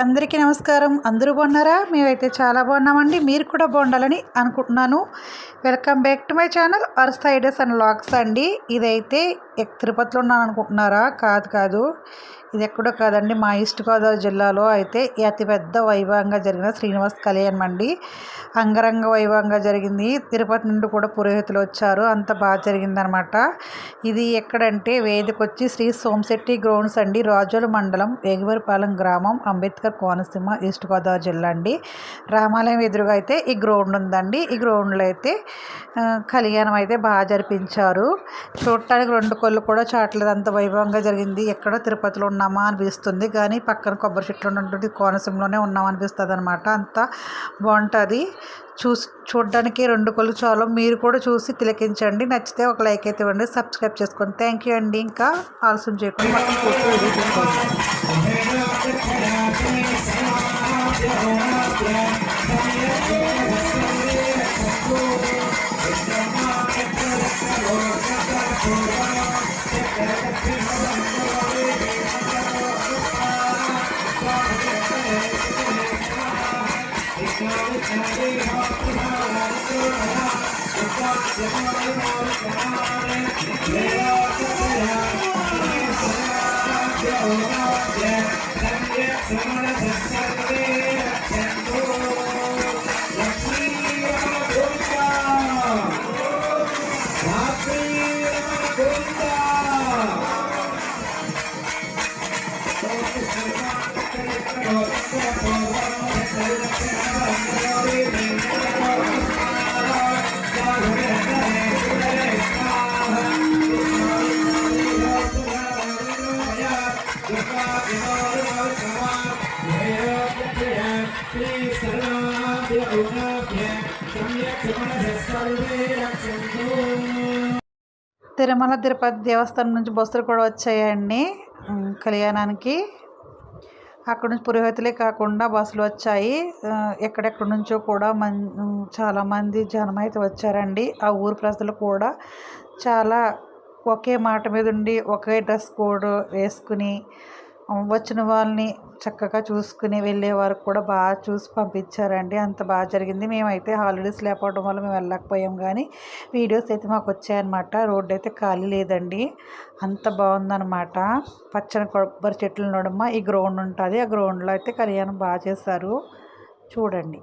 అందరికీ నమస్కారం. అందరూ బాగున్నారా? మేమైతే చాలా బాగున్నామండి. మీరు కూడా బాగుండాలని అనుకుంటున్నాను. Welcome back to my channel ours ideas and vlogs అండి. ఇదైతే తిరుపతిలో ఉన్నాను అనుకుంటున్నారా? కాదు. ఇది ఎక్కడో కాదండి, మా ఈస్ట్ గోదావరి జిల్లాలో అయితే అతిపెద్ద వైభవంగా జరిగిన శ్రీనివాస్ కళ్యాణం అండి. అంగరంగ వైభవంగా జరిగింది. తిరుపతి నుండి కూడా పురోహితులు వచ్చారు. అంత బాగా జరిగిందనమాట. ఇది ఎక్కడంటే వేదికొచ్చి శ్రీ సోమశెట్టి గ్రౌండ్స్ అండి, రాజోలు మండలం, వేగివరిపాలెం గ్రామం, అంబేద్కర్ కోనసీమ, ఈస్ట్ గోదావరి జిల్లా అండి. రామాలయం ఎదురుగా అయితే ఈ గ్రౌండ్ ఉందండి. ఈ గ్రౌండ్లో అయితే కళ్యాణం అయితే బాగా జరిపించారు. చూడటానికి రెండు కళ్ళు కూడా చాటలేదు, అంత వైభవంగా జరిగింది. ఎక్కడో తిరుపతిలో ఉన్నామా అనిపిస్తుంది, కానీ పక్కన కొబ్బరి చెట్లు ఉన్నటువంటి కోనసీమలోనే ఉన్నాం అనిపిస్తుంది అనమాట. అంత బాగుంటుంది. చూడడానికి రెండు కళ్ళు చాలు. మీరు కూడా చూసి తిలకించండి. నచ్చితే ఒక లైక్ అయితే ఇవ్వండి, సబ్స్క్రైబ్ చేసుకోండి. థ్యాంక్ యూ అండి. ఇంకా ఆలస్యం చేయకుండా మొత్తం ఫోటో వీడియో తీసుకోండి. తిరుమల తిరుపతి దేవస్థానం నుంచి బస్సులు కూడా వచ్చాయండి కళ్యాణానికి. అక్కడ నుంచి పురోహితులే కాకుండా బస్సులు వచ్చాయి. ఎక్కడెక్కడి నుంచో కూడా చాలామంది జనం అయితే వచ్చారండి. ఆ ఊరు ప్రజలు కూడా చాలా ఒకే మాట మీద ఉండి ఒకే డ్రెస్ కోడ్ వేసుకుని వచ్చిన వాళ్ళని చక్కగా చూసుకుని వెళ్ళే వారికి కూడా బాగా చూసి పంపించారండి. అంత బాగా జరిగింది. మేమైతే హాలిడేస్ లేకపోవడం వల్ల మేము వెళ్ళకపోయాం, కానీ వీడియోస్ అయితే మాకు వచ్చాయన్నమాట. రోడ్డు అయితే ఖాళీ లేదండి, అంత బాగుందన్నమాట. పచ్చని కొబ్బరి చెట్లు నడుమ ఈ గ్రౌండ్ ఉంటుంది. ఆ గ్రౌండ్లో అయితే కళ్యాణం బాగా చేశారు, చూడండి.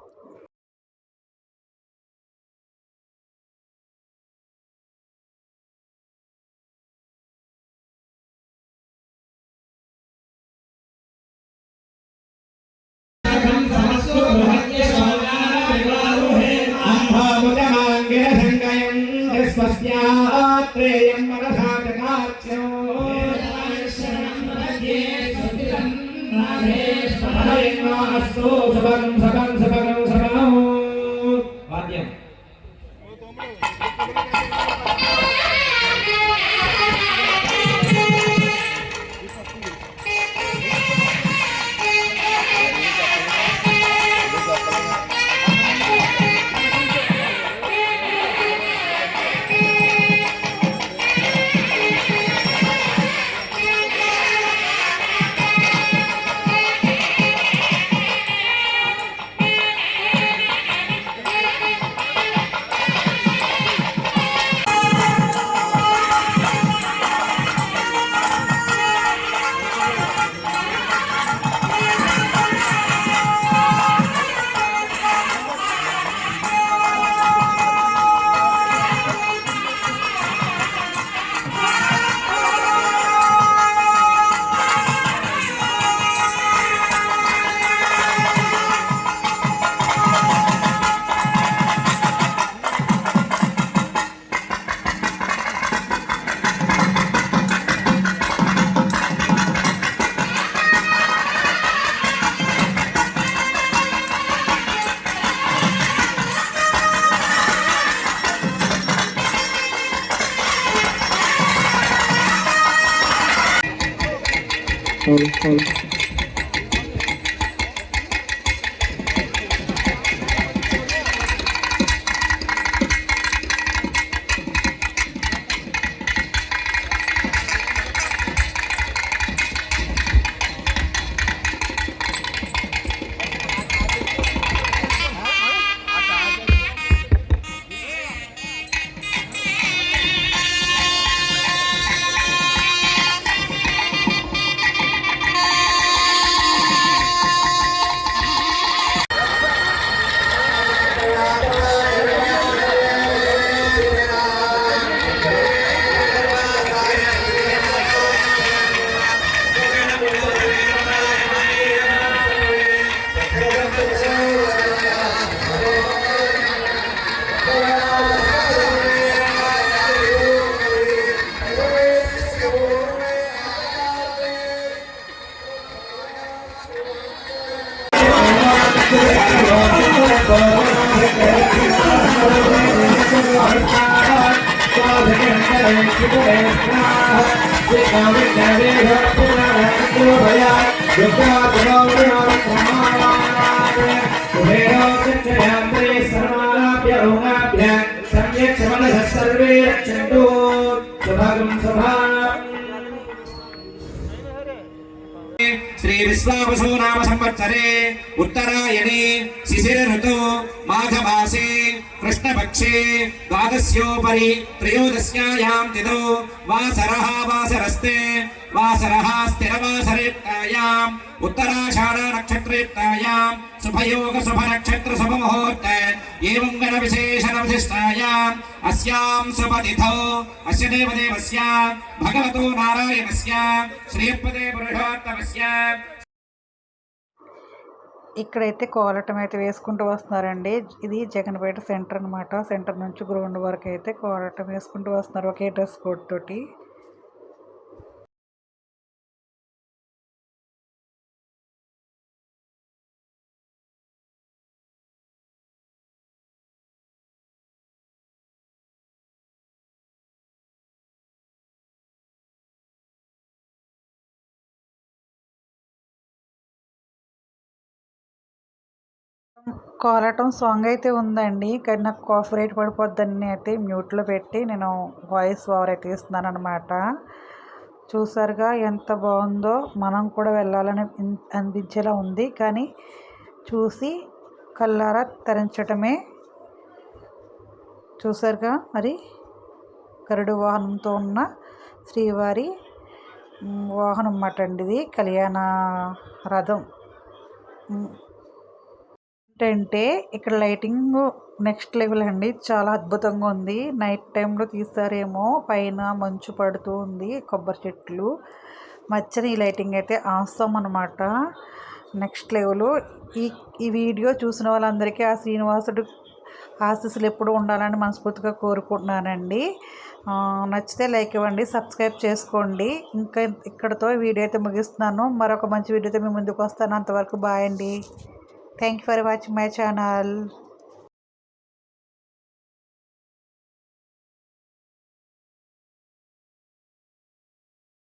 सर्वे रक्षन्तु सुभागं सभा श्री विश्वावसु नाम संवत्सरे उत्तरायणे शिशिर ऋतौ माघमासे कृष्णपक्षे द्वादश्योपरि त्रयोदश्यायां तिथौ वासरः वासरस्ते वासरः स्थिरवासरेत्तायाम् उत्तराषाढ नक्षत्रेत्तायां शुभयोग शुभ नक्षत्र शुभ मुहूर्त एवं गण विशेषण विशिष्टायाम् अस्यां शुभतिथौ अस्य देवदेवस्य भगवतो नारायणस्य श्रीपदे पुरुषोत्तमस्य ఇక్కడైతే కోలటం అయితే వేసుకుంటూ వస్తున్నారండి. ఇది జగన్పేట సెంటర్ అనమాట. సెంటర్ నుంచి గ్రౌండ్ వరకు అయితే కోలటం వేసుకుంటూ వస్తున్నారు ఒకే డ్రెస్ కోడ్ తోటి. కోలాటం సాంగ్ అయితే ఉందండి, కానీ నాకు కాఫీ రేట్ పడిపోద్దని అయితే మ్యూట్లో పెట్టి నేను వాయిస్ ఓవర్ అయితే ఇస్తున్నాను అనమాట. చూసారుగా ఎంత బాగుందో, మనం కూడా వెళ్ళాలని అనిపించేలా ఉంది. కానీ చూసి కళ్ళారా తరించటమే. చూసారుగా మరి గరుడు వాహనంతో ఉన్న శ్రీవారి వాహనం అన్నమాట అండి. ఇది కళ్యాణ రథం. ఏంటంటే ఇక్కడ లైటింగ్ నెక్స్ట్ లెవెల్ అండి, చాలా అద్భుతంగా ఉంది. నైట్ టైంలో తీస్తారేమో, పైన మంచు పడుతూ ఉంది, కొబ్బరి చెట్లు మధ్యన ఈ లైటింగ్ అయితే ఆసమ్ అనమాట, నెక్స్ట్ లెవెల్. ఈ వీడియో చూసిన వాళ్ళందరికీ ఆ శ్రీనివాసుడు ఆశీస్సులు ఎప్పుడు ఉండాలని మనస్ఫూర్తిగా కోరుకుంటున్నానండి. నచ్చితే లైక్ ఇవ్వండి, సబ్స్క్రైబ్ చేసుకోండి. ఇంకా ఇక్కడతో వీడియో అయితే ముగిస్తున్నాను. మరొక మంచి వీడియోతో మీ ముందుకు వస్తాను. అంతవరకు బాయ్ అండి. Thank you for watching my channel.